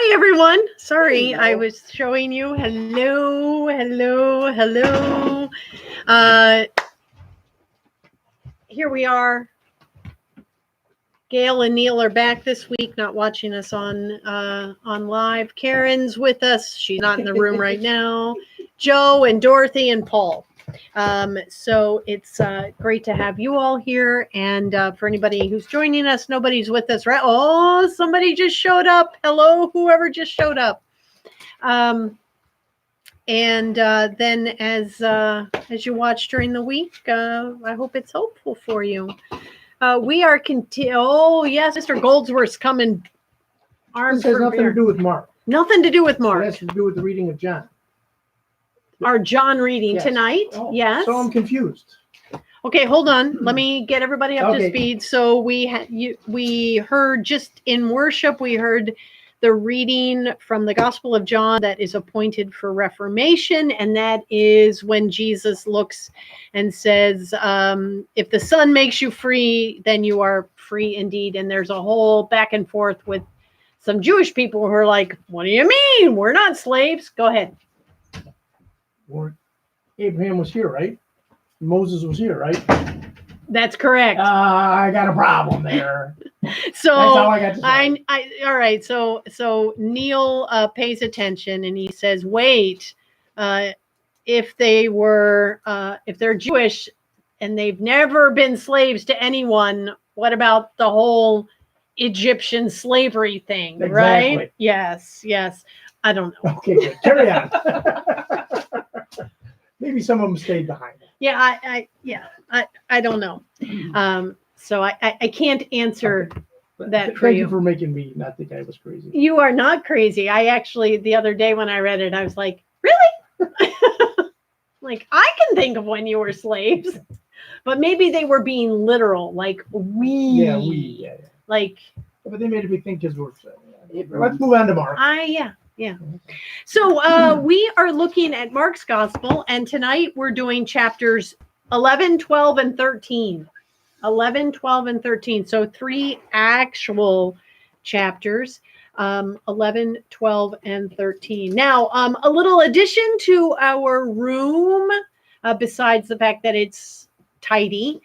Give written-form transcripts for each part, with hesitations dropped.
Hi, everyone. Sorry, I was showing you. Hello, hello, hello. Here we are. Gail and Neil are back this week, not watching us on live. Karen's with us. She's not in the room right now. Joe and Dorothy and Paul. So it's great to have you all here. And for anybody who's joining us, nobody's with us, right? Oh, somebody just showed up. Hello, whoever just showed up. And then as you watch during the week, I hope it's helpful for you. We are oh yes, Mr. Goldsworth's coming armed. This has nothing to do with Mark. Nothing to do with Mark. It has to do with the reading of John. Our John reading Yes. tonight. Oh, yes. So I'm confused. Okay, hold on. Let me get everybody up to speed. So we heard just in worship, we heard the reading from the Gospel of John that is appointed for Reformation, and that is when Jesus looks and says, if the Son makes you free, then you are free indeed. And there's a whole back and forth with some Jewish people who are like, what do you mean? We're not slaves. Go ahead. Abraham was here, right? Moses was here, right? That's correct. I got a problem there. So that's all I got to say. All right. So Neil pays attention and he says, wait, if they're Jewish and they've never been slaves to anyone, what about the whole Egyptian slavery thing? Exactly. Right? Yes. I don't know. Okay, good. Carry on. Maybe some of them stayed behind. Yeah, I don't know. So I can't answer that for Thank you. you for making me not think I was crazy. You are not crazy. I actually, the other day when I read it, I was like, really? Like, I can think of when you were slaves. But maybe they were being literal, like we. Yeah, we. Yeah. Like. But they made a big thing because we're. Let's move on to Mark. Yeah. So we are looking at Mark's Gospel, and tonight we're doing chapters 11, 12, and 13. 11, 12, and 13. So 3 actual chapters, 11, 12, and 13. Now, a little addition to our room, besides the fact that it's tidy,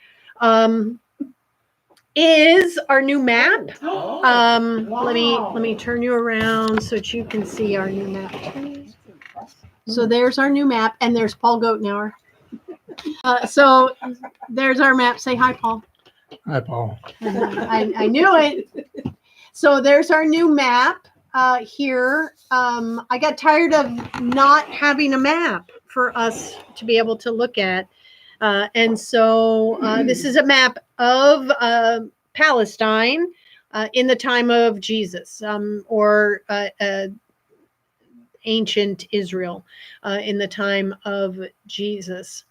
is our new map. Wow. Let me turn you around so that you can see our new map. So there's our new map, and there's Paul Goatnower. So there's our map. Say hi, Paul. Hi, Paul. I knew it. So there's our new map here. I got tired of not having a map for us to be able to look at. And so this is a map of Palestine in the time of Jesus, or ancient Israel in the time of Jesus.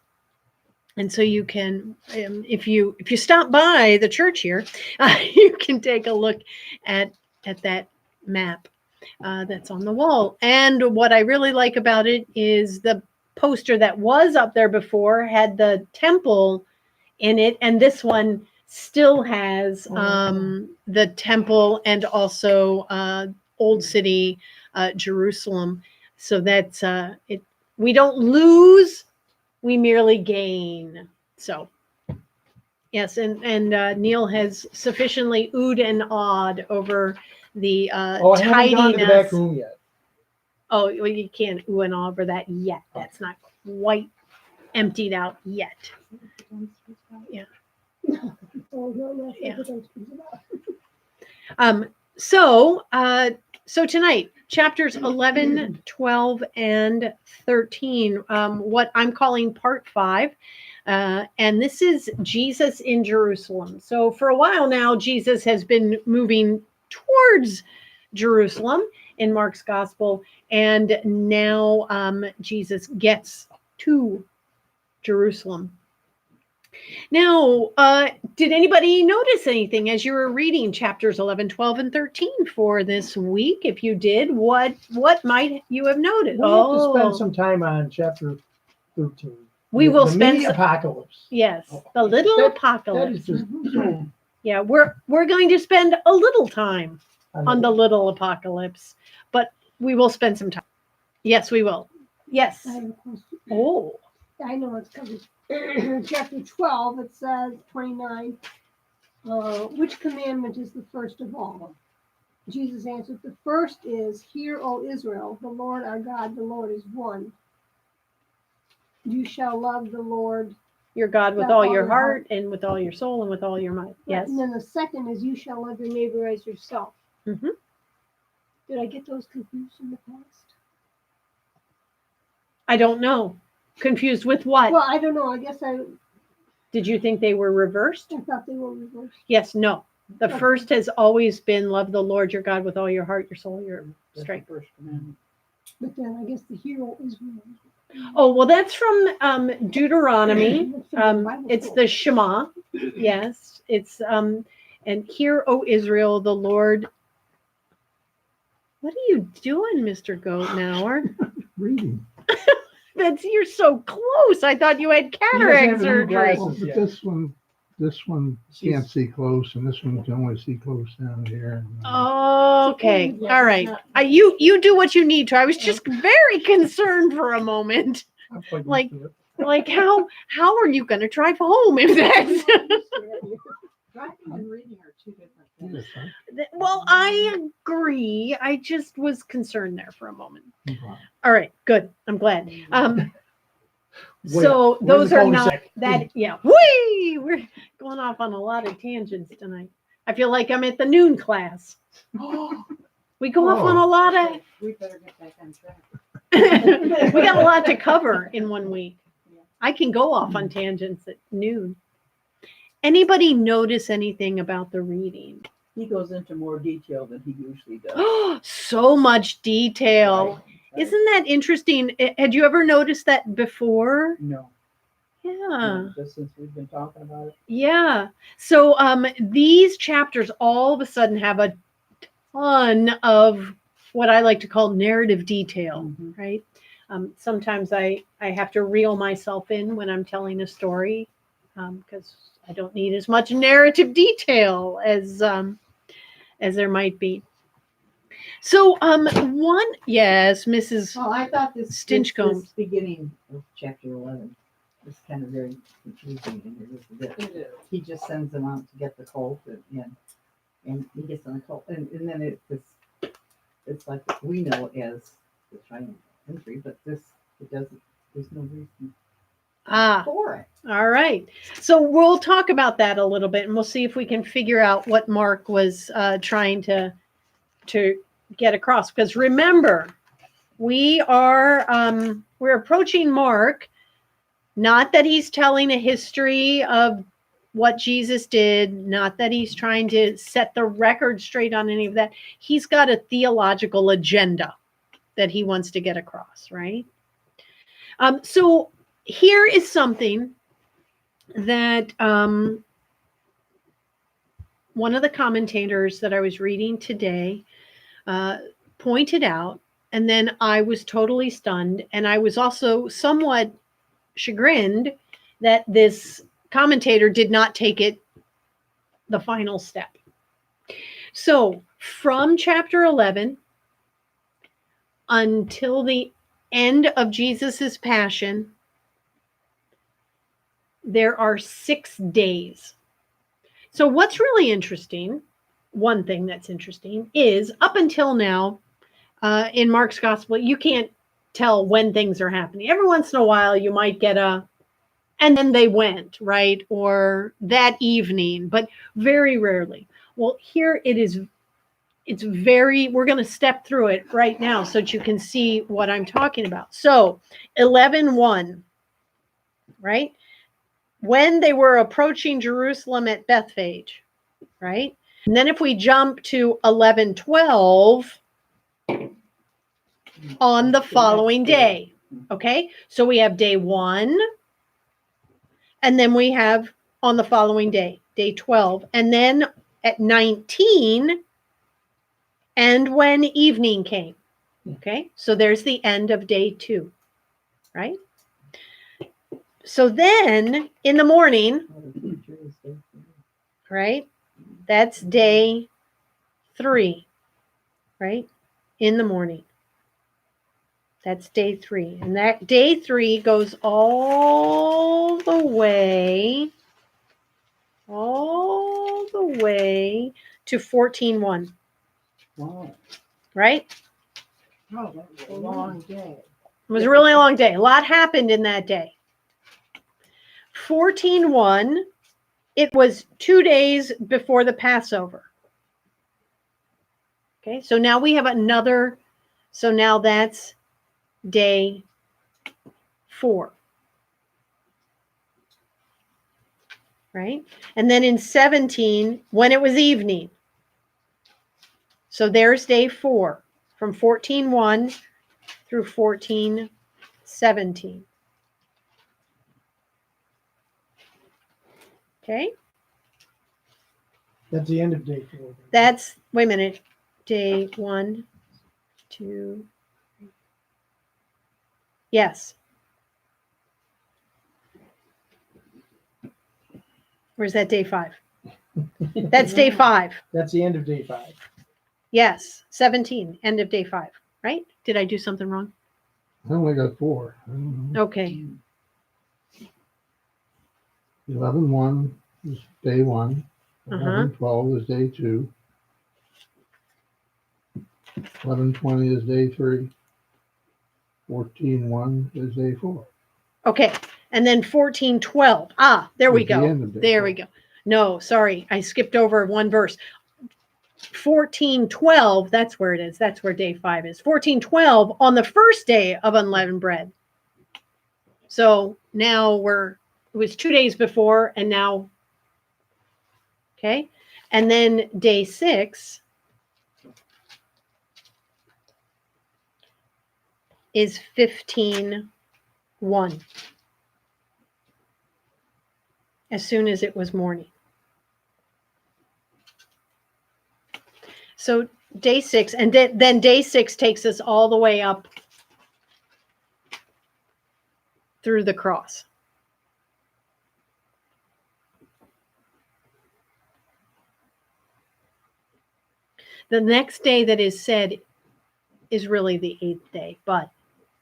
And so you can, if you stop by the church here, you can take a look at that map that's on the wall. And what I really like about it is the poster that was up there before had the temple in it, and this one still has the temple and also Old City Jerusalem. So that's it. We don't lose, we merely gain. So yes, and Neil has sufficiently oohed and awed over the tidiness. I haven't gone to the back room yet. Oh, well, you can't ooh and ah over that yet. That's not quite emptied out yet. Yeah. So tonight, chapters 11, 12, and 13, what I'm calling part 5. And this is Jesus in Jerusalem. So for a while now, Jesus has been moving towards Jerusalem in Mark's Gospel. And now Jesus gets to Jerusalem. Now, did anybody notice anything as you were reading chapters 11, 12, and 13 for this week? If you did, what might you have noticed? We'll have to spend some time on chapter 13. We will spend mini apocalypse. Yes, the little apocalypse. That is just, Yeah, we're going to spend a little time on the little apocalypse, but we will spend some time. Yes, we will. Yes. I have a question. Oh, I know it's covered. Chapter 12, it says 29. Which commandment is the first of all? Jesus answered, the first is, Hear, O Israel, the Lord our God, the Lord is one. You shall love the Lord. your God with all your heart and with all your soul and with all your might. Yes. And then the second is, you shall love your neighbor as yourself. Mhm. Did I get those confused in the past? I don't know. Confused with what? Well, I don't know. I guess I Did you think they were reversed? thought they were reversed. Yes, no. The Okay. first has always been love the Lord your God with all your heart, your soul, your strength. First commandment. But then I guess the hero Israel. Oh, well, that's from Deuteronomy. That's from the Bible It's school. the Shema. Yes, it's and hear, O Israel, the Lord. What are you doing, Mr. Goatnower? Reading. You're so close. I thought you had cataract have the new surgery. glasses. Well, but Yeah. this one can't see close, and this one can only see close down here. Okay, Yeah, all it's right. not- You do what you need to. I was just very concerned for a moment. I'm quite used Like- to it. Like how are you going to drive home if that's? Driving and reading are two different things. Yes, huh? Well, I agree. I just was concerned there for a moment. Okay. All right, good. I'm glad. Way So up. We're in those the are not cul-de-sac. that. Yeah, whee! We're going off on a lot of tangents tonight. I feel like I'm at the noon class. We go off on a lot of. Okay, we better get back on track. We got a lot to cover in 1 week. I can go off on tangents at noon. Anybody notice anything about the reading? He goes into more detail than he usually does. So much detail. Right. Isn't that interesting? Had you ever noticed that before? No, Yeah. no, just since we've been talking about it. Yeah. So these chapters all of a sudden have a ton of what I like to call narrative detail, Mhm. right? Sometimes I have to reel myself in when I'm telling a story because I don't need as much narrative detail as there might be. So yes, Mrs. Well, I thought this Stinchcomb. this beginning of chapter 11 is kind of very confusing in here, isn't it? It is. He just sends them out to get the colt, and he gets on the colt, and then it's like we know it as the triumphal entry, but it doesn't. There's no reason for it. All right. So we'll talk about that a little bit and we'll see if we can figure out what Mark was trying to get across. Because remember, we're approaching Mark, not that he's telling a history of what Jesus did, not that he's trying to set the record straight on any of that. He's got a theological agenda that he wants to get across, right? So here is something that one of the commentators that I was reading today pointed out, and then I was totally stunned, and I was also somewhat chagrined that this commentator did not take it the final step. So from chapter 11 until the end of Jesus's passion, there are 6 days. So what's really interesting, one thing that's interesting, is up until now in Mark's gospel, you can't tell when things are happening. Every once in a while, you might get and then they went, right? Or that evening, but very rarely. Well, here it is. It's we're going to step through it right now so that you can see what I'm talking about. So 11:1, right? When they were approaching Jerusalem at Bethphage, right? And then if we jump to 11:12 on the following day, okay? So we have day 1, and then we have on the following day, day 12, and then at 19, and when evening came, okay? So there's the end of day 2, right? So then in the morning, Well, the future is there. right? That's day 3. right? In the morning. That's day 3. And that day 3 goes all the way to 14:1, Wow. right? Oh, that was a long day. It was a really long day. A lot happened in that day. 14:1, it was 2 days before the Passover. Okay, so now we have another, so now that's day 4. Right? And then in 17, when it was evening. So there's day 4, from 14:1 through 14:17. Okay? That's the end of day 4. That's, wait a minute, day 1, 2, 3. Yes. Or is that day 5? That's day 5. That's the end of day 5. Yes, 17, end of day 5, right? Did I do something wrong? I only got 4. I don't know. Okay. 11:1 is day 1. 11:12 is day 2. 11:20 is day 3. 14:1 is day 4. Okay. And then 14:12. Ah, there we Is the go. end of day There 4. we go. No, sorry. I skipped over one verse. 14:12, that's where it is. That's where day 5 is. 14:12 on the first day of unleavened bread. So now it was 2 days before, and now, okay. And then day 6 is 15:1. As soon as it was morning. So day 6, and then day 6 takes us all the way up through the cross. The next day that is said is really the 8th day, but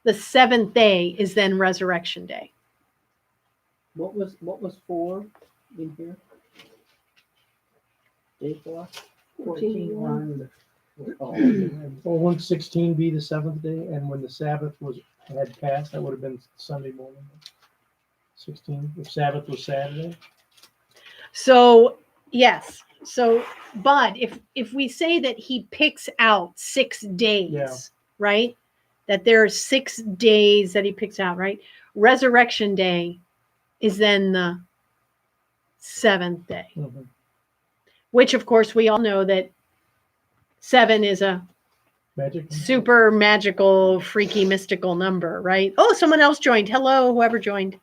the 7th day is then resurrection day. What was 4 in here? Day 4? 14:1. Oh, Well, wouldn't 16 be the 7th day? And when the Sabbath had passed, that would have been Sunday morning. 16, if Sabbath was Saturday. So, yes. So, but if we say that he picks out 6 days, Yeah. right? That there are 6 days that he picks out, right? Resurrection day is then the 7th day, Mhm. which of course we all know that 7 is a Magic. super magical, freaky, mystical number, right? Oh, someone else joined. Hello, whoever joined.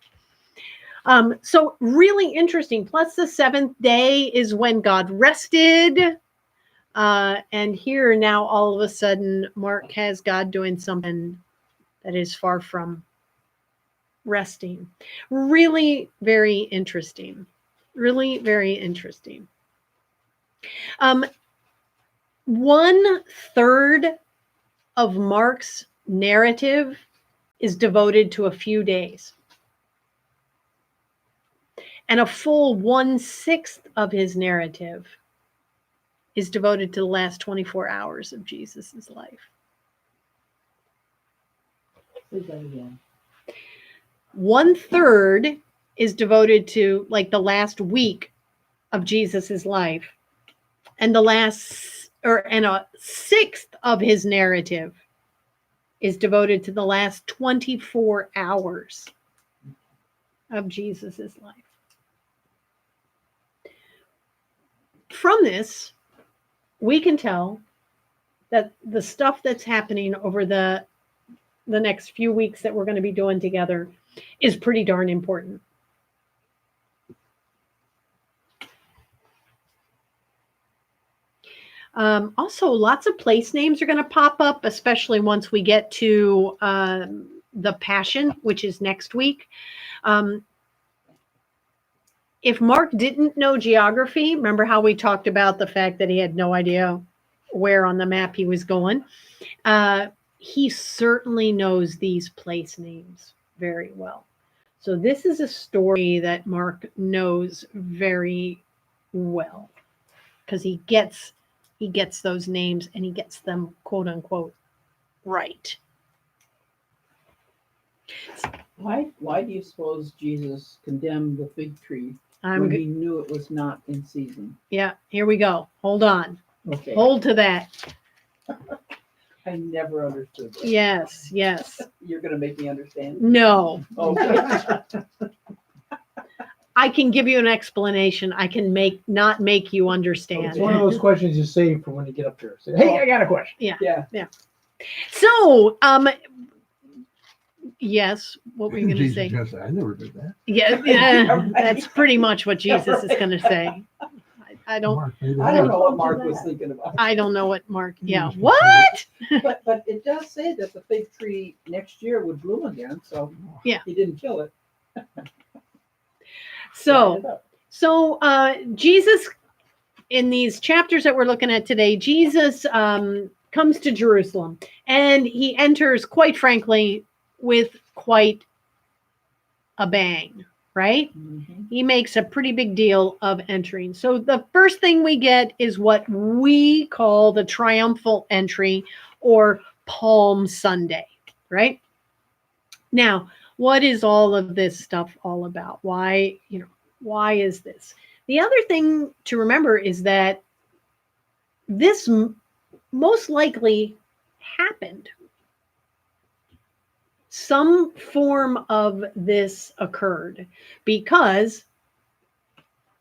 So really interesting. Plus the 7th day is when God rested. And here now all of a sudden, Mark has God doing something that is far from resting. Really very interesting. Really very interesting. 1/3 of Mark's narrative is devoted to a few days. And a full 1/6 of his narrative is devoted to the last 24 hours of Jesus's life. say that again. 1/3 is devoted to like the last week of Jesus's life. And a 1/6 of his narrative is devoted to the last 24 hours of Jesus's life. From this, we can tell that the stuff that's happening over the next few weeks that we're going to be doing together is pretty darn important. Also, lots of place names are going to pop up, especially once we get to the Passion, which is next week. If Mark didn't know geography, remember how we talked about the fact that he had no idea where on the map he was going. He certainly knows these place names very well. So this is a story that Mark knows very well because he gets those names and he gets them quote unquote right. Why do you suppose Jesus condemned the fig tree I'm when good. he knew it was not in season? Yeah, here we go. Hold on. Okay. Hold to that. I never understood that. Yes, yes. You're gonna make me understand? No. Okay. I can give you an explanation. I can not make you It's understand. one of those questions you save for when you get up there. Say, hey, I got a question. Yeah. So, yes, what were you going to Jesus say? just said, I never did that. Yeah, yeah, that's pretty much what Jesus is going to say. I don't Mark, maybe I don't know what told you Mark was that. thinking about. I don't know what Mark. Yeah, Mm. what? But it does say that the fig tree next year would bloom again, so Yeah. he didn't kill it. So Jesus, in these chapters that we're looking at today, Jesus comes to Jerusalem and he enters, quite frankly, with quite a bang, right? Mhm. He makes a pretty big deal of entering. So the first thing we get is what we call the triumphal entry or Palm Sunday, right? Now, what is all of this stuff all about? Why is this? The other thing to remember is that this most likely happened. Some form of this occurred because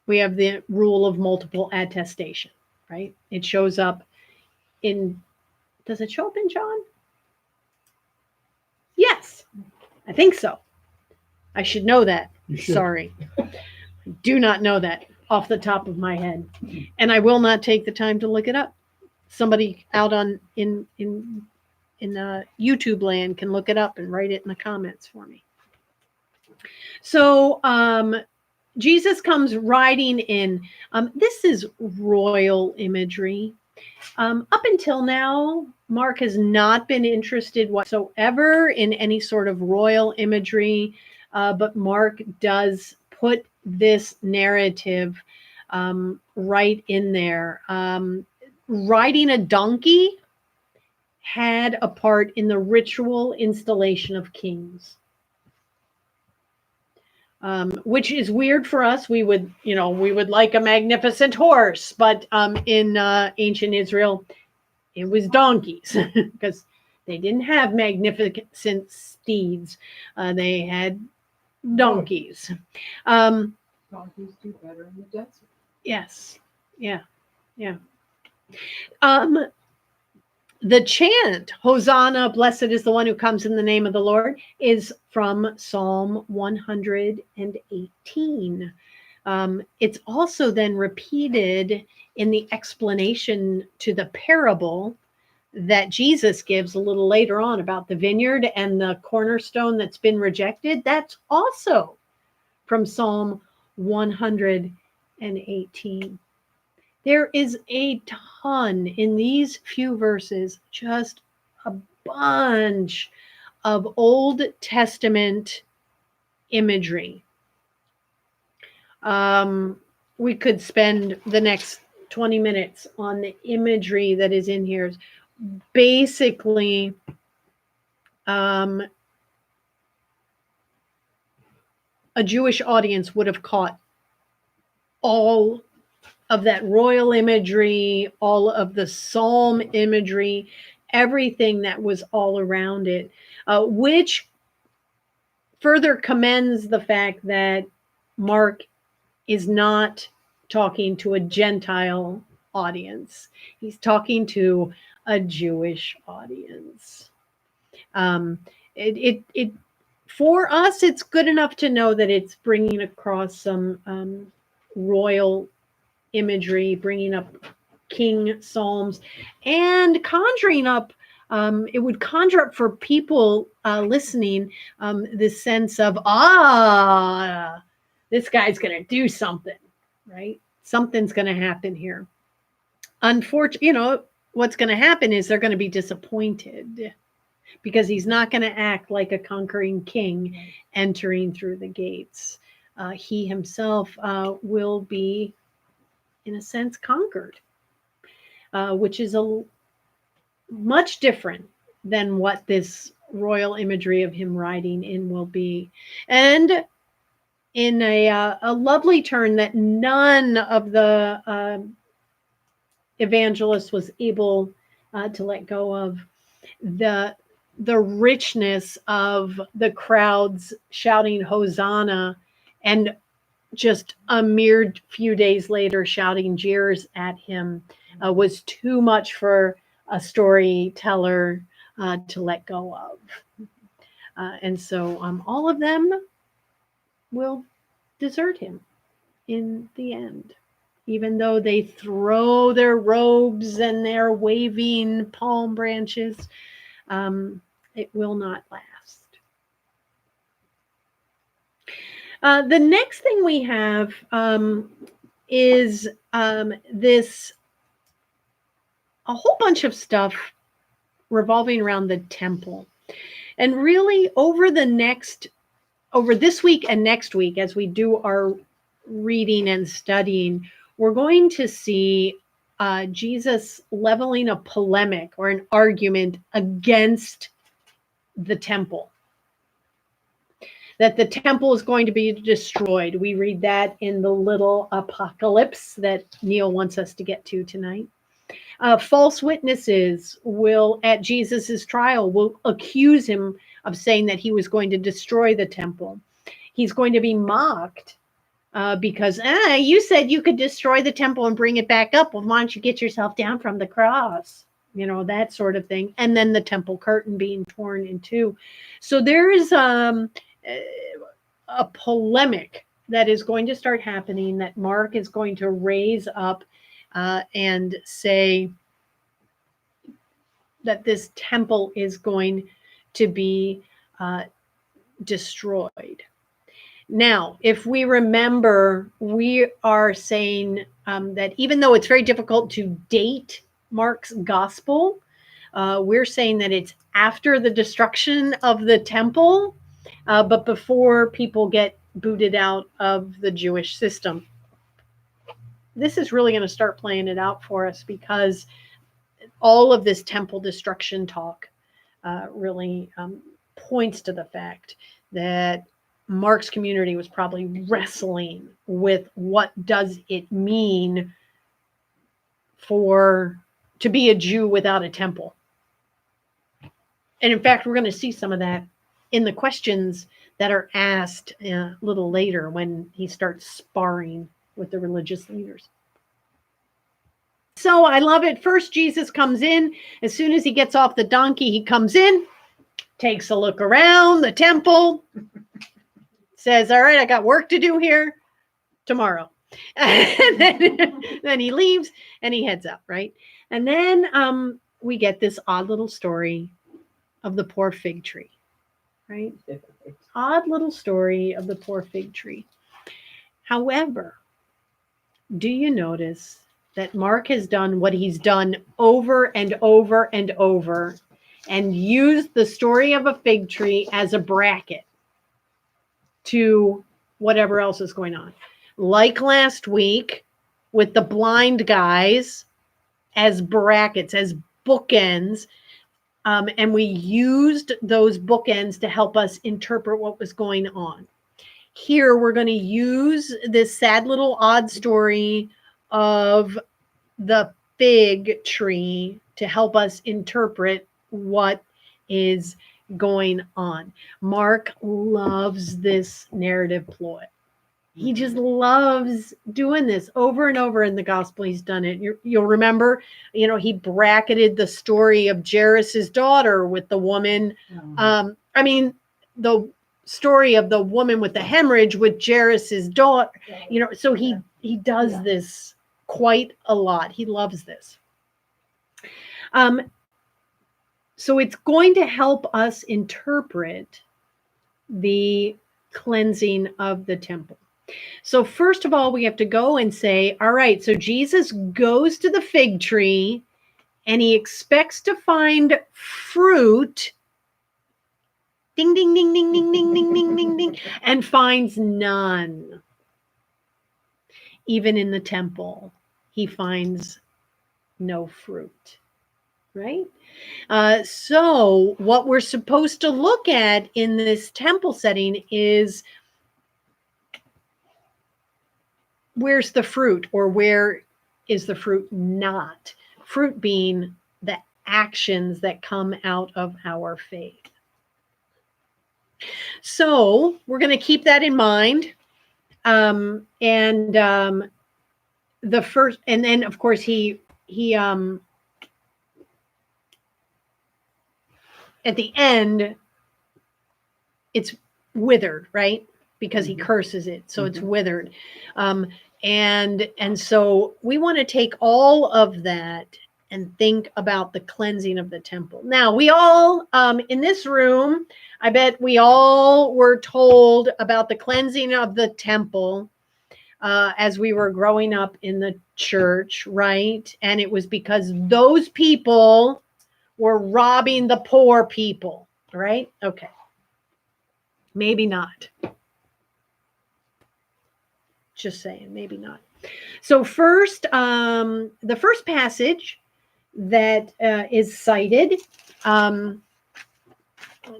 we have the rule of multiple attestation, right? It shows up does it show up in John? Yes, I think so. I should know that. You should. Sorry. I do not know that off the top of my head. And I will not take the time to look it up. Somebody out in YouTube land can look it up and write it in the comments for me. So Jesus comes riding in. This is royal imagery. Up until now, Mark has not been interested whatsoever in any sort of royal imagery, but Mark does put this narrative right in there. Riding a donkey had a part in the ritual installation of kings. Which is weird for us. We would like a magnificent horse, but in ancient Israel, it was donkeys because they didn't have magnificent steeds. They had donkeys. Donkeys do better in the desert. Yes. Yeah. The chant, Hosanna, blessed is the one who comes in the name of the Lord, is from Psalm 118. It's also then repeated in the explanation to the parable that Jesus gives a little later on about the vineyard and the cornerstone that's been rejected. That's also from Psalm 118. There is a ton in these few verses, just a bunch of Old Testament imagery. We could spend the next 20 minutes on the imagery that is in here. Basically, a Jewish audience would have caught all of that royal imagery, all of the psalm imagery, everything that was all around it, which further commends the fact that Mark is not talking to a Gentile audience. He's talking to a Jewish audience. For us, it's good enough to know that it's bringing across some royal imagery, bringing up king psalms and conjuring up, it would conjure up for people listening this sense of, this guy's going to do something, right? Something's going to happen here. Unfortunately, what's going to happen is they're going to be disappointed because he's not going to act like a conquering king entering through the gates. He himself will be, in a sense, conquered, which is much different than what this royal imagery of him riding in will be. And in a lovely turn that none of the evangelists was able to let go of, the richness of the crowds shouting Hosanna, and just a mere few days later shouting jeers at him was too much for a storyteller to let go of. And so all of them will desert him in the end, even though they throw their robes and their waving palm branches. It will not last. The next thing we have is this a whole bunch of stuff revolving around the temple. And really over this week and next week, as we do our reading and studying, we're going to see Jesus leveling a polemic or an argument against the temple. That the temple is going to be destroyed. We read that in the little apocalypse that Neil wants us to get to tonight. False witnesses will, at Jesus's trial, will accuse him of saying that he was going to destroy the temple. He's going to be mocked because you said you could destroy the temple and bring it back up. Well, why don't you get yourself down from the cross? You know, that sort of thing. And then the temple curtain being torn in two. So there is a polemic that is going to start happening that Mark is going to raise up and say that this temple is going to be destroyed. Now, if we remember, we are saying that even though it's very difficult to date Mark's gospel, we're saying that it's after the destruction of the temple, but before people get booted out of the Jewish system. This is really going to start playing it out for us because all of this temple destruction talk really points to the fact that Mark's community was probably wrestling with what does it mean to be a Jew without a temple. And in fact, we're going to see some of that in the questions that are asked a little later when he starts sparring with the religious leaders. So I love it. First, Jesus comes in. As soon as he gets off the donkey, he comes in, takes a look around the temple, says, all right, I got work to do here tomorrow. And then he leaves and he heads out, right? And then we get this odd little story of the poor fig tree, right? Odd little story of the poor fig tree. However, do you notice that Mark has done what he's done over and over and over and used the story of a fig tree as a bracket to whatever else is going on? Like last week with the blind guys as brackets, as bookends. And we used those bookends to help us interpret what was going on. Here, we're going to use this sad little odd story of the fig tree to help us interpret what is going on. Mark loves this narrative ploy. He just loves doing this over and over in the gospel. He's done it. You'll remember, he bracketed the story of Jairus's daughter with the woman. The story of the woman with the hemorrhage with Jairus's daughter. So he does this quite a lot. He loves this. So it's going to help us interpret the cleansing of the temple. So first of all, we have to go and say, all right, so Jesus goes to the fig tree and he expects to find fruit. Ding, ding, ding, ding, ding, ding, ding, ding, ding, ding, and finds none. Even in the temple, he finds no fruit, right? So what we're supposed to look at in this temple setting is where's the fruit, or where is the fruit not? Fruit being the actions that come out of our faith. So we're going to keep that in mind. The first, and then of course he at the end, it's withered, right? Because he curses it, so it's withered. And so we want to take all of that and think about the cleansing of the temple. Now, we all in this room, I bet we all were told about the cleansing of the temple as we were growing up in the church, right? And it was because those people were robbing the poor people, right? Okay. Maybe not. Just saying, maybe not. So first, the first passage that is cited, let's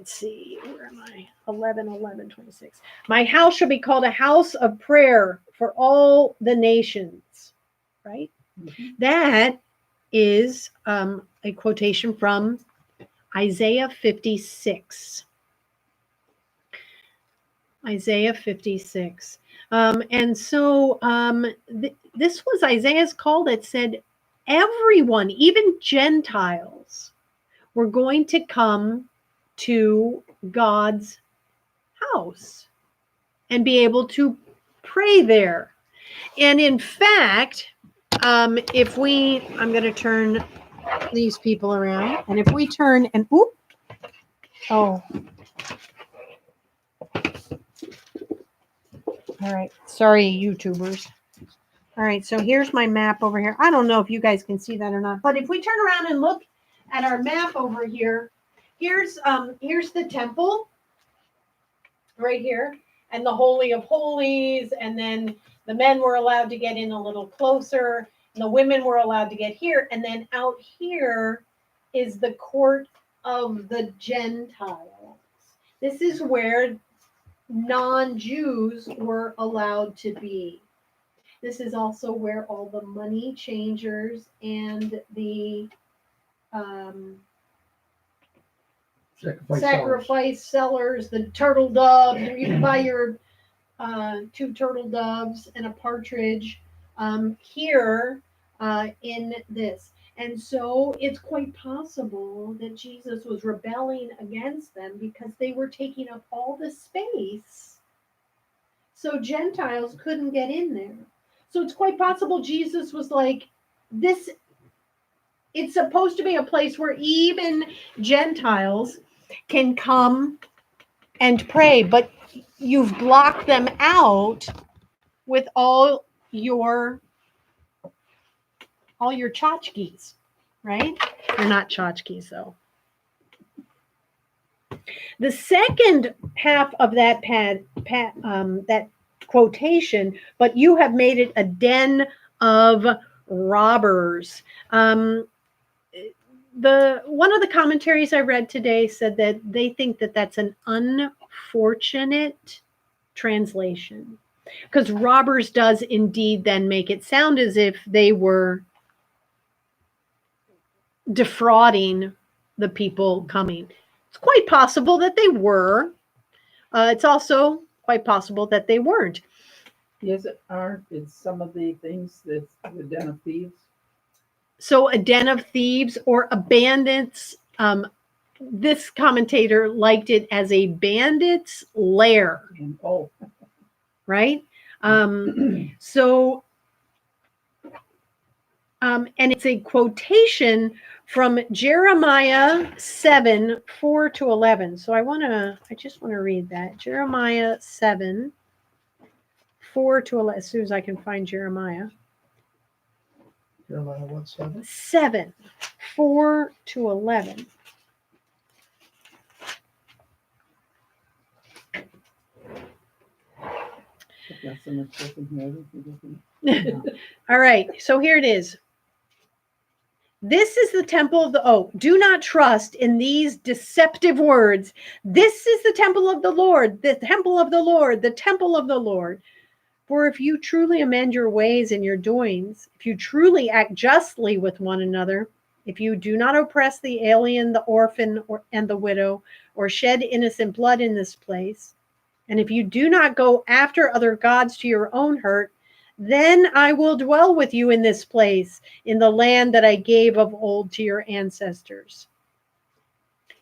see, where am I? 11:26. My house shall be called a house of prayer for all the nations, right? That is a quotation from Isaiah 56. Isaiah 56. And so this was Isaiah's call that said everyone, even Gentiles, were going to come to God's house and be able to pray there. And in fact, I'm going to turn these people around, and if we turn and all right, sorry, YouTubers. All right, so here's my map over here. I don't know if you guys can see that or not, but if we turn around and look at our map over here, here's the temple right here, and the Holy of Holies, and then the men were allowed to get in a little closer, and the women were allowed to get here, and then out here is the court of the Gentiles. This is where non-Jews were allowed to be. This is also where all the money changers and the sacrifice sellers, the turtle doves, you can buy your 2 turtle doves and a partridge here in this. And so it's quite possible that Jesus was rebelling against them because they were taking up all the space. So Gentiles couldn't get in there. So it's quite possible Jesus was like, this, it's supposed to be a place where even Gentiles can come and pray, but you've blocked them out with all your tchotchkes, right? They're not tchotchkes though. The second half of that that quotation, but you have made it a den of robbers. One of the commentaries I read today said that they think that that's an unfortunate translation, because robbers does indeed then make it sound as if they were defrauding the people coming. It's quite possible that they were. It's also quite possible that they weren't. Is some of the things that's the den of thieves? So a den of thieves or a bandits. This commentator liked it as a bandit's lair. Right? And it's a quotation from Jeremiah 7, 4-11. So I just want to read that. Jeremiah 7, 4-11, as soon as I can find Jeremiah. Jeremiah what, 7? 7, 4 to 11. I've got so much stuff in here. I don't think I can- All right, so here it is. This is the temple of the, oh, do not trust in these deceptive words. This is the temple of the Lord, the temple of the Lord, the temple of the Lord. For if you truly amend your ways and your doings, if you truly act justly with one another, if you do not oppress the alien, the orphan, and the widow, or shed innocent blood in this place, and if you do not go after other gods to your own hurt, then I will dwell with you in this place, in the land that I gave of old to your ancestors.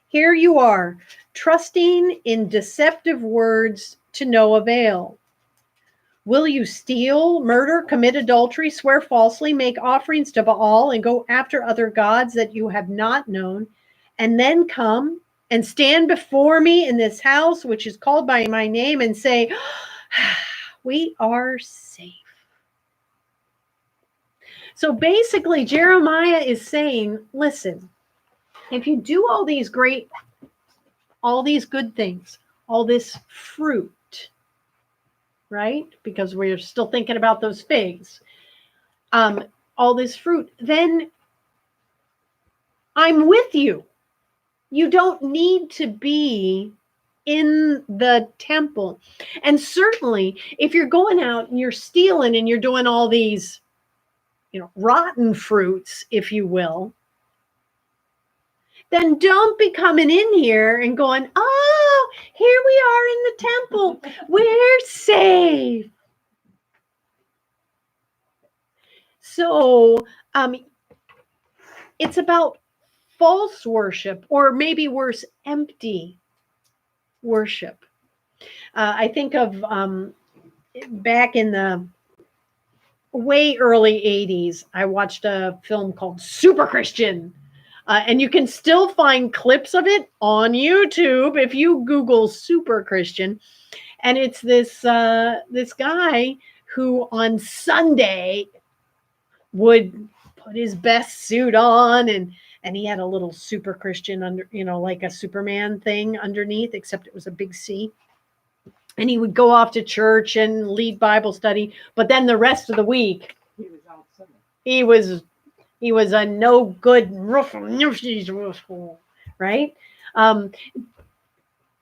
Here you are, trusting in deceptive words to no avail. Will you steal, murder, commit adultery, swear falsely, make offerings to Baal, and go after other gods that you have not known, and then come and stand before me in this house, which is called by my name, and say, we are safe? So basically, Jeremiah is saying, listen, if you do all these good things, all this fruit, right? Because we're still thinking about those figs, all this fruit, then I'm with you. You don't need to be in the temple. And certainly, if you're going out and you're stealing and you're doing all these, rotten fruits, if you will, then don't be coming in here and going, oh, here we are in the temple. We're safe. So it's about false worship, or maybe worse, empty worship. I think of back in the way early 80s, I watched a film called Super Christian. And you can still find clips of it on YouTube if you Google Super Christian. And it's this guy who on Sunday would put his best suit on, and he had a little Super Christian under, like a Superman thing underneath, except it was a big C. And he would go off to church and lead Bible study, but then the rest of the week He was out Sunday. he was a no good, right?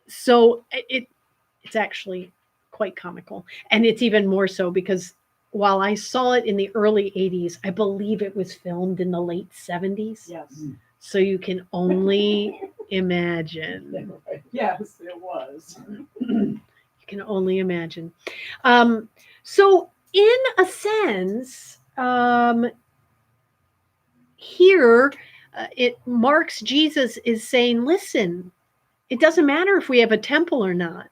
So it's actually quite comical, and it's even more so because while I saw it in the early 80s, I believe it was filmed in the late 70s. Yes. So you can only imagine. Yes, it was. You can only imagine. So in a sense, here it marks Jesus is saying, listen, it doesn't matter if we have a temple or not,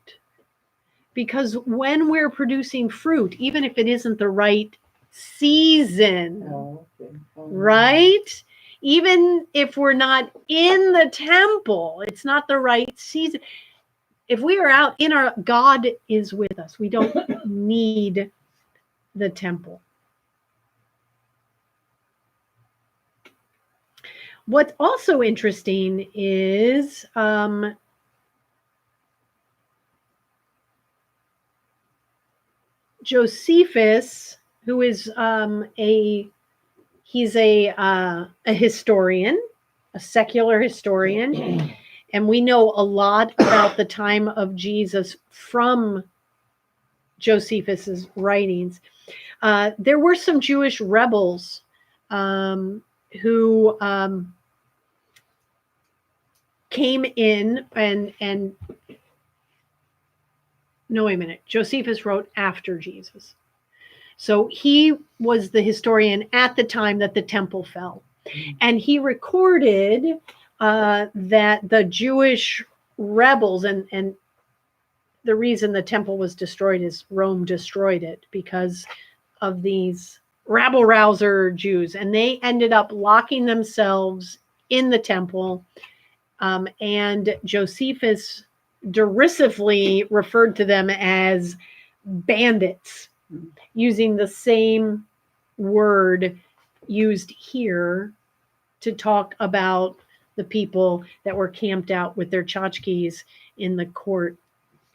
because when we're producing fruit, even if it isn't the right season, Oh, okay. right? Even if we're not in the temple, it's not the right season. If we are out in our, God is with us. We don't need the temple. What's also interesting is Josephus, who is he's a historian, a secular historian, and we know a lot about the time of Jesus from Josephus's writings. There were some Jewish rebels who came in and no, wait a minute. Josephus wrote after Jesus. So he was the historian at the time that the temple fell. And he recorded that the Jewish rebels, and the reason the temple was destroyed is Rome destroyed it because of these rabble-rouser Jews. And they ended up locking themselves in the temple. And Josephus derisively referred to them as bandits, using the same word, used here to talk about the people that were camped out with their tchotchkes in the court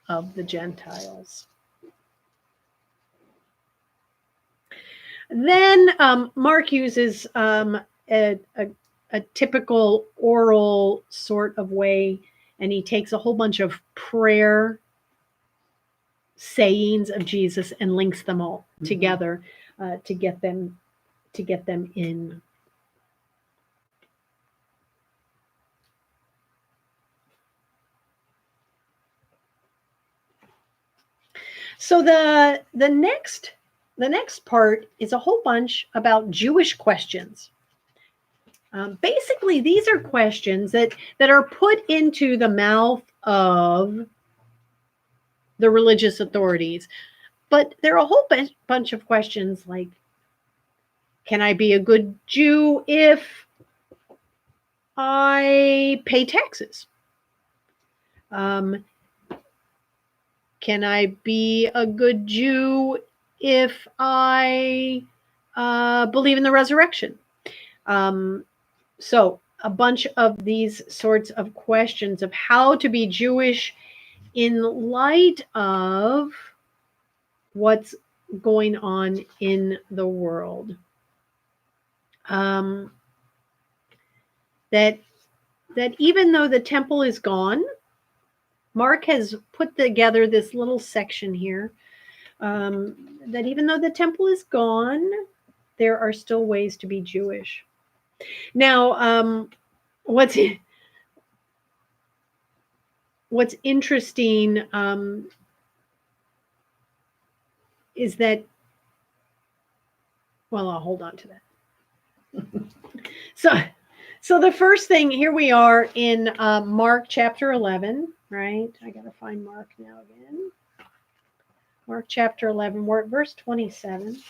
of the Gentiles. Then Mark uses a typical oral sort of way, and he takes a whole bunch of prayer sayings of Jesus and links them all together to get them in. So the next part is a whole bunch about Jewish questions. Basically, these are questions that are put into the mouth of the religious authorities, but there are a whole bunch of questions like, can I be a good Jew if I pay taxes? Can I be a good Jew if I believe in the resurrection? So a bunch of these sorts of questions of how to be Jewish in light of what's going on in the world. That even though the temple is gone, Mark has put together this little section here, that even though the temple is gone, there are still ways to be Jewish. Now, what's interesting is that, well, I'll hold on to that. So the first thing, here we are in Mark chapter 11, right? I got to find Mark now again. Mark chapter 11, we're at verse 27.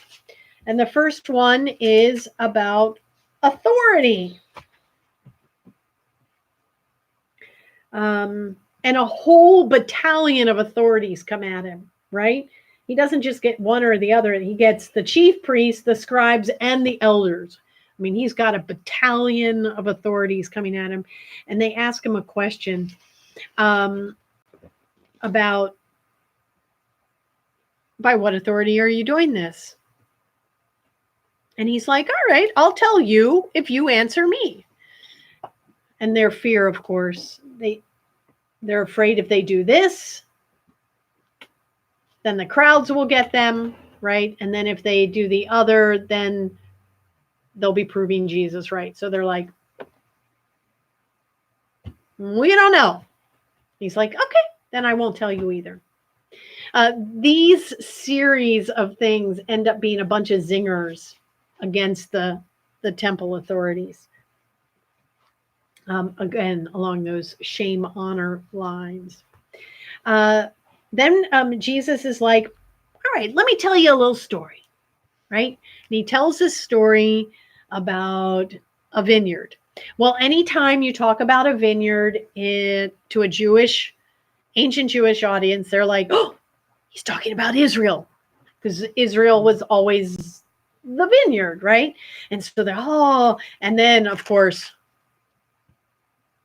And the first one is about authority. And a whole battalion of authorities come at him, right? He doesn't just get one or the other. He gets the chief priests, the scribes, and the elders. I mean, he's got a battalion of authorities coming at him. And they ask him a question about, by what authority are you doing this? And he's like, all right, I'll tell you if you answer me. And their fear, of course, they're afraid if they do this, then the crowds will get them, right? And then if they do the other, then they'll be proving Jesus right. So they're like, we don't know. He's like, okay, then I won't tell you either. These series of things end up being a bunch of zingers against the temple authorities. Again, along those shame honor lines. Then Jesus is like, all right, let me tell you a little story, right? And he tells this story about a vineyard. Well, anytime you talk about a vineyard to a ancient Jewish audience, they're like, oh, he's talking about Israel, because Israel was always the vineyard, right? And so they're, oh, and then of course,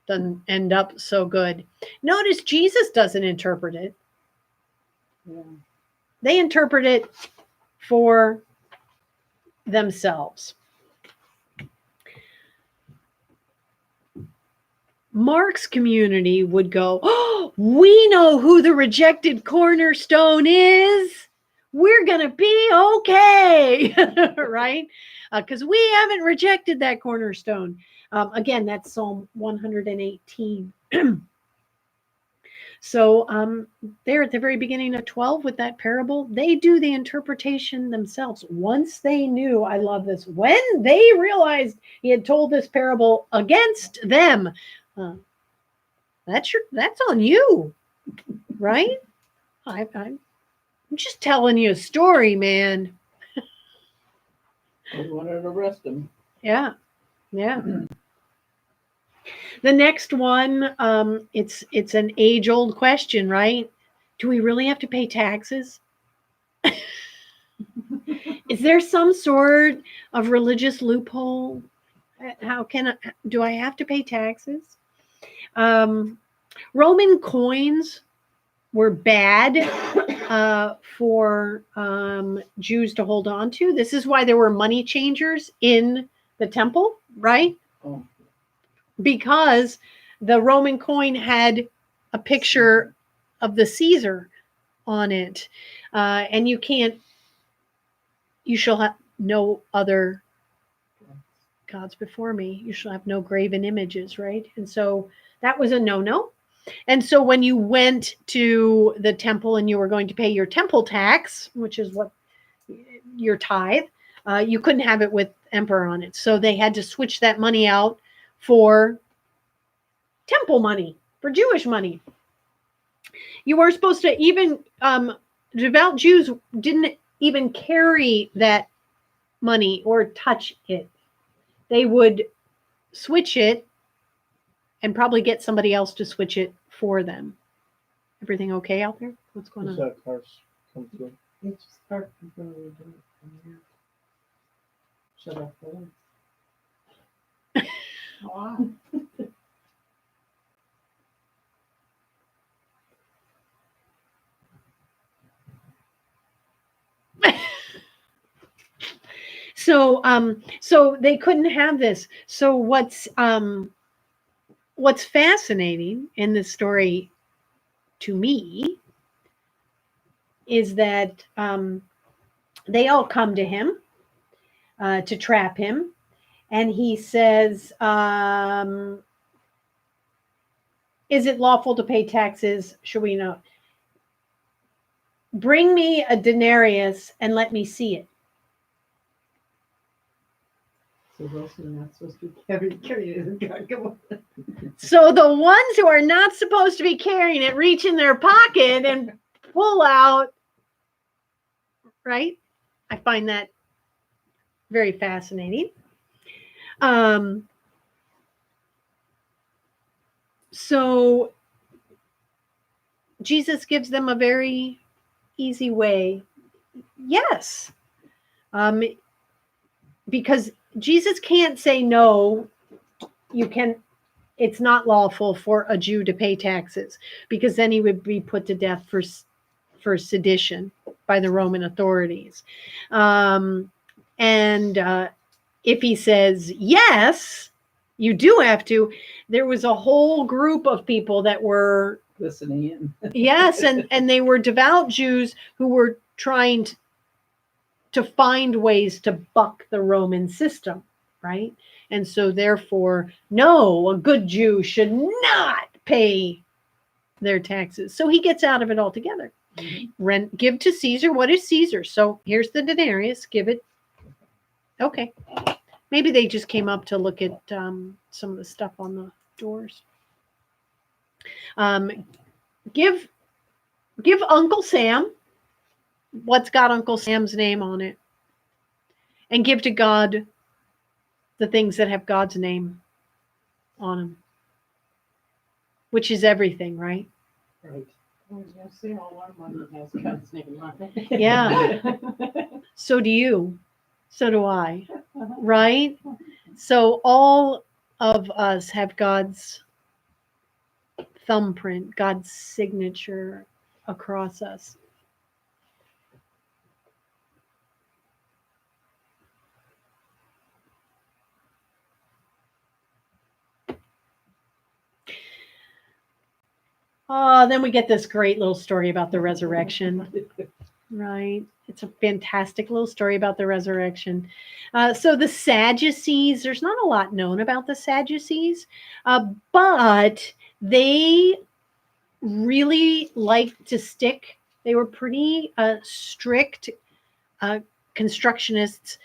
doesn't end up so good. Notice Jesus doesn't interpret it. Yeah. They interpret it for themselves. Mark's community would go, oh, we know who the rejected cornerstone is. We're going to be okay, right? Because we haven't rejected that cornerstone. Again, that's Psalm 118. So there at the very beginning of 12 with that parable, they do the interpretation themselves. Once they knew, I love this, when they realized he had told this parable against them, that's on you, right? I'm just telling you a story, man. They wanted to arrest him. Yeah. The next one, it's an age-old question, right? Do we really have to pay taxes? Is there some sort of religious loophole? How do I have to pay taxes? Roman coins were bad for Jews to hold on to. This is why there were money changers in the temple, right? Oh, Because the Roman coin had a picture of the Caesar on it. And you shall have no other gods before me. You shall have no graven images, right? And so that was a no-no. And so when you went to the temple and you were going to pay your temple tax, which is what your tithe, you couldn't have it with emperor on it. So they had to switch that money out for temple money, for Jewish money. You weren't supposed to even, devout Jews didn't even carry that money or touch it. They would switch it and probably get somebody else to switch it for them. Everything okay out there? What's going Just on? had cars come through. It's just hard to go and do it from here. Shut off the lights. wow. So they couldn't have this. So what's fascinating in this story to me is that they all come to him to trap him, and he says, is it lawful to pay taxes? Should we know? Bring me a denarius and let me see it. So those who are not supposed to carry it isn't God go. So the ones who are not supposed to be carrying it reach in their pocket and pull out, right? I find that very fascinating. So Jesus gives them a very easy way. Yes. Because Jesus can't say no, it's not lawful for a Jew to pay taxes, because then he would be put to death for sedition by the Roman authorities. And if he says, yes, you do have to, there was a whole group of people that were, Listening in. yes, and they were devout Jews who were trying to find ways to buck the Roman system, right? And so therefore, no, a good Jew should not pay their taxes. So he gets out of it altogether. Mhm. Give to Caesar what is Caesar. So here's the denarius, give it. Okay. Maybe they just came up to look at some of the stuff on the doors. Give Uncle Sam what's got Uncle Sam's name on it, and give to God the things that have God's name on them, which is everything, right? Right. I was gonna say all our money has God's name on it. Yeah. So do you. So do I, right? So all of us have God's thumbprint, God's signature across us. Oh, then we get this great little story about the resurrection, right? It's a fantastic little story about the resurrection. So the Sadducees, there's not a lot known about the Sadducees, but they really liked to stick. They were pretty strict constructionists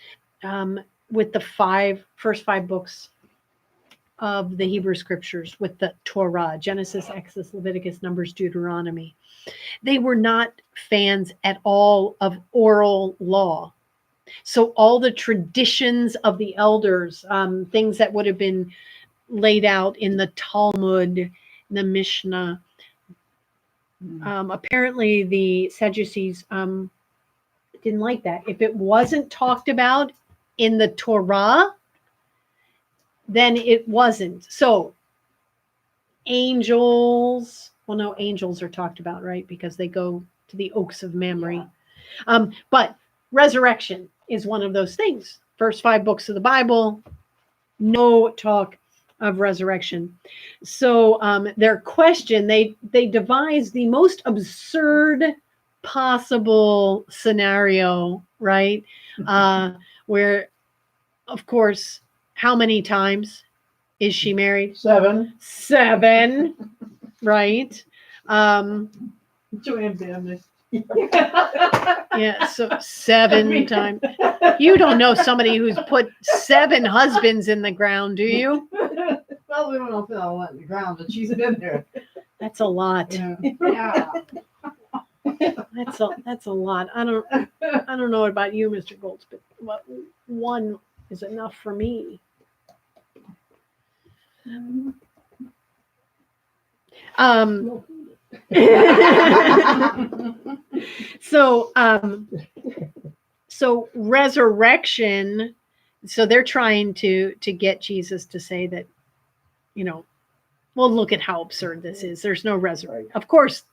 with the first five books of the Hebrew scriptures, with the Torah, Genesis, Exodus, Leviticus, Numbers, Deuteronomy. They were not fans at all of oral law. So all the traditions of the elders, things that would have been laid out in the Talmud, the Mishnah, apparently the Sadducees didn't like that. If it wasn't talked about in the Torah, then it wasn't. So angels, well, no, angels are talked about, right? Because they go to the oaks of Mamre. But resurrection is one of those things. First 5 books of the Bible, no talk of resurrection. So their question, they devised the most absurd possible scenario, right? Where, of course, how many times is she married? 7. 7, right? Joanne Bamness. Yeah, so 7 times. You don't know somebody who's put 7 husbands in the ground, do you? Well, we don't know if they're all in the ground, but she's in there. That's a lot. Yeah. That's a lot. I don't know about you, Mr. Golds, but 1 is enough for me. So so resurrection, so they're trying to get Jesus to say that, well, look at how absurd this is. There's no resurrection. Of course,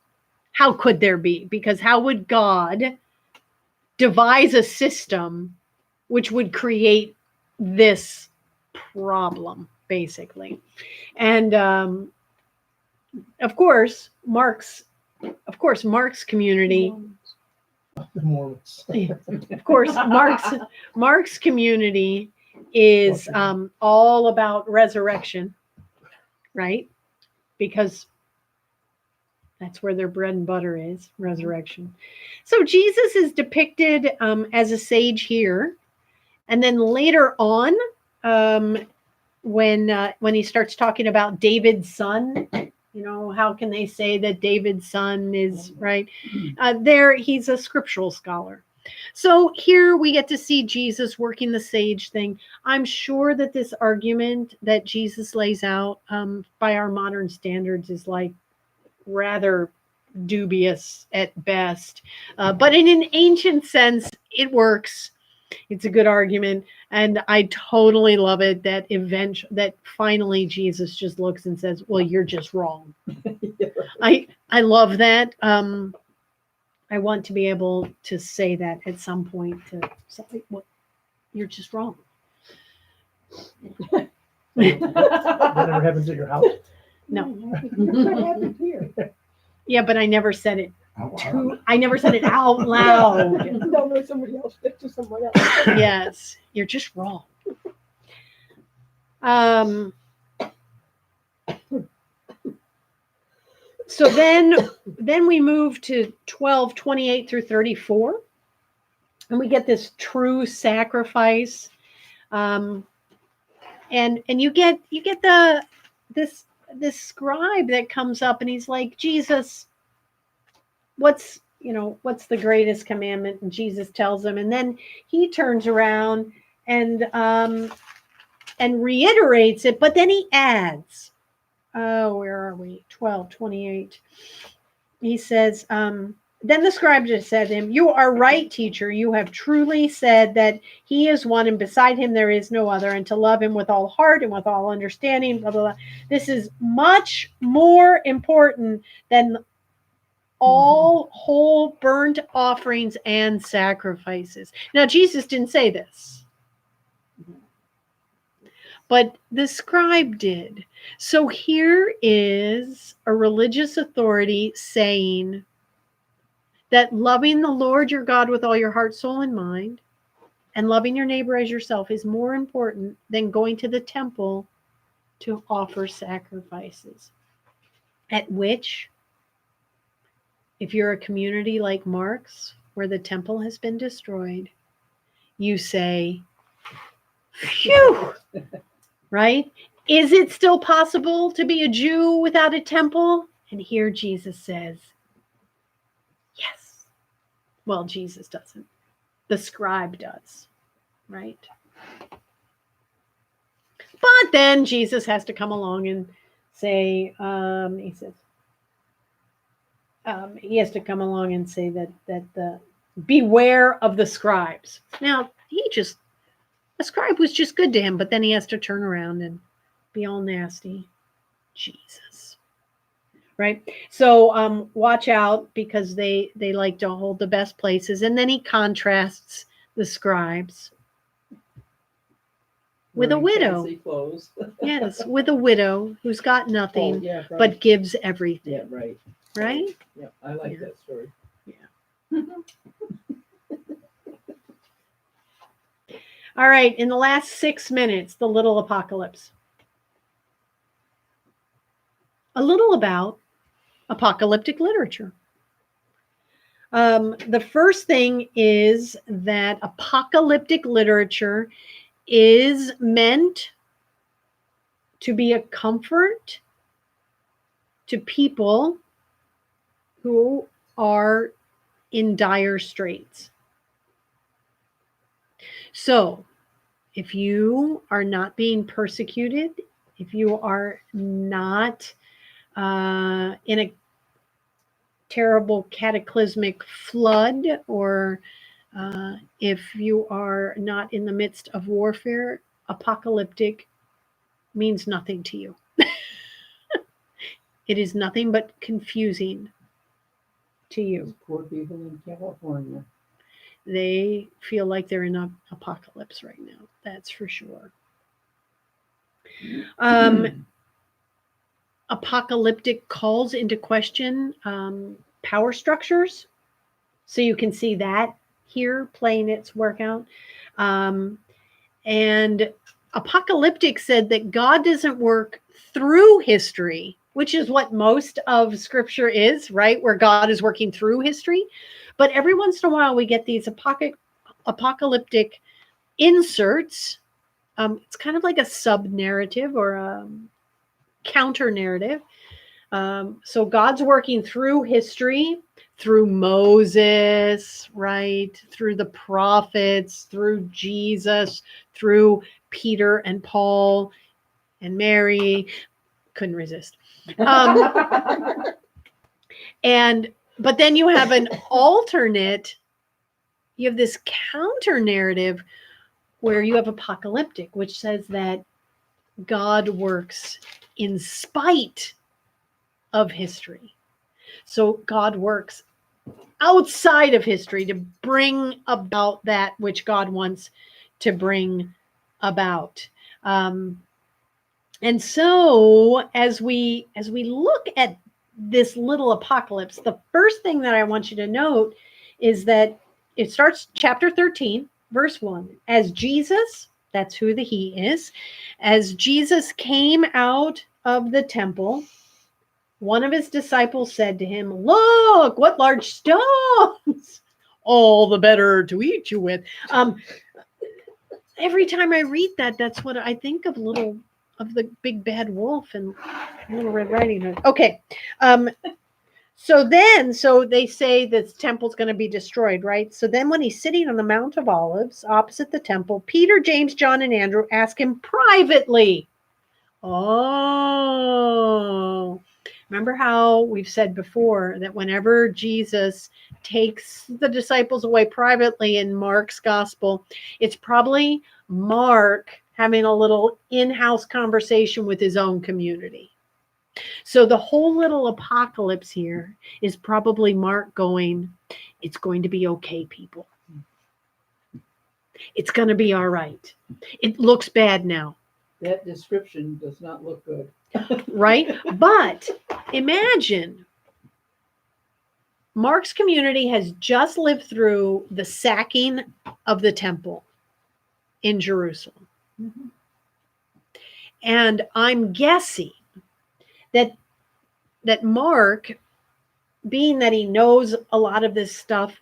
how could there be? Because how would God devise a system which would create this problem, basically? And of course, Mark's community, The Mormons. of course, Mark's community is all about resurrection, right? Because that's where their bread and butter is, resurrection. So Jesus is depicted as a sage here, and then later on, when he starts talking about David's son, how can they say that David's son is right? There, he's a scriptural scholar. So here we get to see Jesus working the sage thing. I'm sure that this argument that Jesus lays out by our modern standards is like rather dubious at best. But in an ancient sense, it works. It's a good argument. And I totally love it that finally Jesus just looks and says, well, you're just wrong. I love that. I want to be able to say that at some point to say, well, you're just wrong. That never happens at your house. No. That happens here. Yeah, but I never said it. Oh, I never said it out loud. No, no, somebody else. That's to someone else. Yes, you're just wrong. So then we move to 12:28 through 34, and we get this true sacrifice, and you get this scribe that comes up and he's like, Jesus, what's the greatest commandment? And Jesus tells him, and then he turns around and reiterates it, but then he adds, where are we? 12:28. He says, then the scribe just said to him, you are right, teacher. You have truly said that he is one, and beside him there is no other, and to love him with all heart and with all understanding, blah, blah, blah. This is much more important than all whole burnt offerings and sacrifices. Now, Jesus didn't say this, but the scribe did. So here is a religious authority saying that loving the Lord your God with all your heart, soul, and mind, and loving your neighbor as yourself is more important than going to the temple to offer sacrifices. At which, if you're a community like Mark's, where the temple has been destroyed, you say, phew, right? Is it still possible to be a Jew without a temple? And here Jesus says, yes. Well, Jesus doesn't. The scribe does, right? But then Jesus has to come along and say, he has to come along and say that beware of the scribes. Now, a scribe was just good to him, but then he has to turn around and be all nasty. Jesus. Right? So watch out, because they like to hold the best places. And then he contrasts the scribes with a Wearing widow. fancy clothes. Yes, with a widow who's got Oh, nothing yeah, right. but gives everything. Yeah, right. Right? Yeah, I like Yeah. that story. All right, in the last 6 minutes, the little apocalypse. A little about apocalyptic literature. The first thing is that apocalyptic literature is meant to be a comfort to people who are in dire straits. So, if you are not being persecuted, if you are not in a terrible cataclysmic flood, or if you are not in the midst of warfare, apocalyptic means nothing to you. It is nothing but confusing to you. Those poor people in California. They feel like they're in an apocalypse right now. That's for sure. Apocalyptic calls into question power structures. So you can see that here playing its work out. And apocalyptic said that God doesn't work through history, which is what most of scripture is, right? Where God is working through history. But every once in a while, we get these apocalyptic inserts. It's kind of like a sub-narrative or a counter-narrative. So God's working through history, through Moses, right? Through the prophets, through Jesus, through Peter and Paul and Mary. Couldn't resist. But then you have an alternate, you have this counter narrative where you have apocalyptic, which says that God works in spite of history. So God works outside of history to bring about that which God wants to bring about. And so as we look at this little apocalypse, the first thing that I want you to note is that it starts chapter 13, verse 1. As Jesus, that's who the he is, as Jesus came out of the temple, one of his disciples said to him, "Look, what large stones! All the better to eat you with." Every time I read that, that's what I think of the big bad wolf and Little Red Riding Hood. Okay. So they say this temple's going to be destroyed, right? So then when he's sitting on the Mount of Olives opposite the temple, Peter, James, John, and Andrew ask him privately. Oh, remember how we've said before that whenever Jesus takes the disciples away privately in Mark's gospel, it's probably Mark having a little in-house conversation with his own community. So the whole little apocalypse here is probably Mark going, "It's going to be okay, people. It's going to be all right. It looks bad now." That description does not look good. Right? But imagine Mark's community has just lived through the sacking of the temple in Jerusalem. Mm-hmm. And I'm guessing that Mark, being that he knows a lot of this stuff,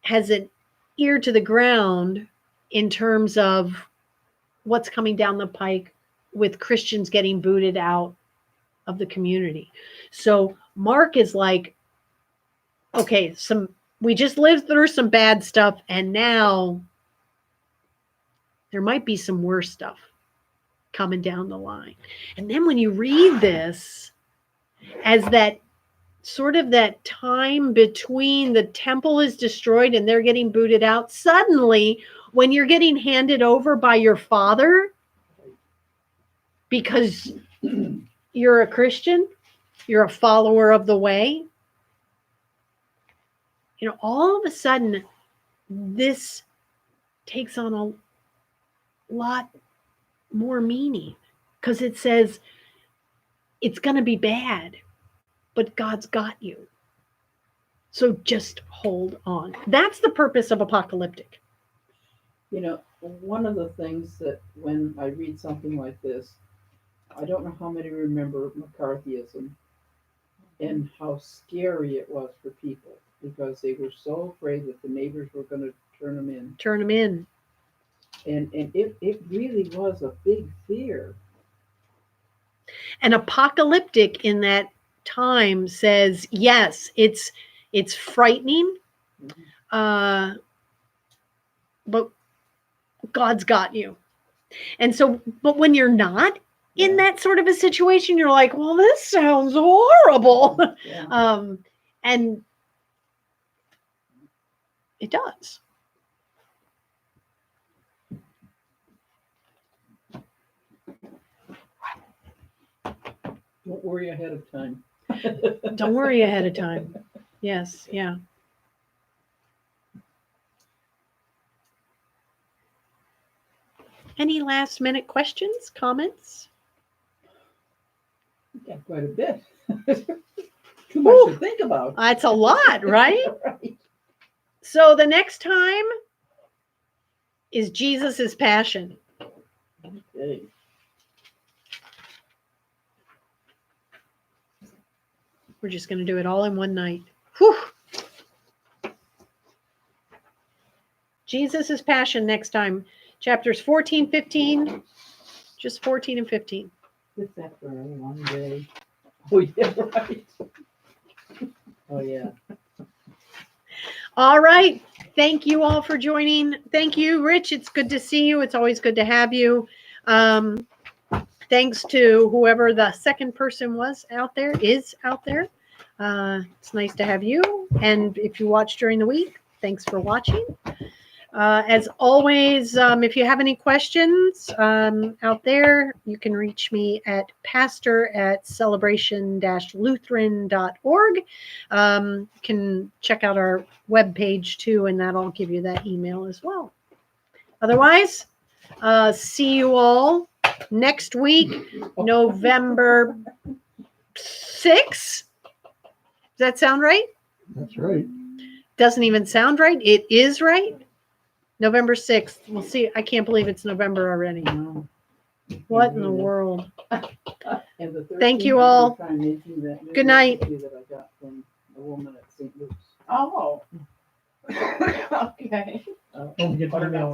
has an ear to the ground in terms of what's coming down the pike with Christians getting booted out of the community. So Mark is like, okay, we just lived through some bad stuff, and now there might be some worse stuff coming down the line. And then when you read this as that sort of that time between the temple is destroyed and they're getting booted out. Suddenly, when you're getting handed over by your father because you're a Christian, you're a follower of the way, you know, all of a sudden, this takes on a lot more meaning because it says it's going to be bad, but God's got you. So just hold on. That's the purpose of apocalyptic. You know, one of the things that when I read something like this, I don't know how many remember McCarthyism and how scary it was for people because they were so afraid that the neighbors were going to turn them in. Turn them in. And it really was a big fear. And apocalyptic in that time says, yes, it's frightening, but God's got you. And so, but when you're not in that sort of a situation, you're like, well, this sounds horrible. Yeah. And it does. Don't worry ahead of time. Don't worry ahead of time. Yes, yeah. Any last minute questions, comments? Yeah, quite a bit. Too much to think about. That's a lot, right? Right. So the next time is Jesus's passion. Okay. We're just going to do it all in one night. Whew. Jesus' passion next time. Chapters 14, 15. Just 14 and 15. Just after one day. Oh, yeah, right. Oh, yeah. All right. Thank you all for joining. Thank you, Rich. It's good to see you. It's always good to have you. Thanks to whoever the second person is out there. It's nice to have you. And if you watch during the week, thanks for watching. As always, if you have any questions out there, you can reach me at pastor@celebration-lutheran.org. You can check out our webpage too, and that'll give you that email as well. Otherwise, see you all next week, November 6th. Does that sound right? That's right. Doesn't even sound right. It is right. November 6th. We'll see. I can't believe it's November already. No. What in the world? And the Thank 13th, you I'm all. gonna try making that new Good night. recipe that I got from a woman at St. Luke's. Oh. Okay. Don't forget to email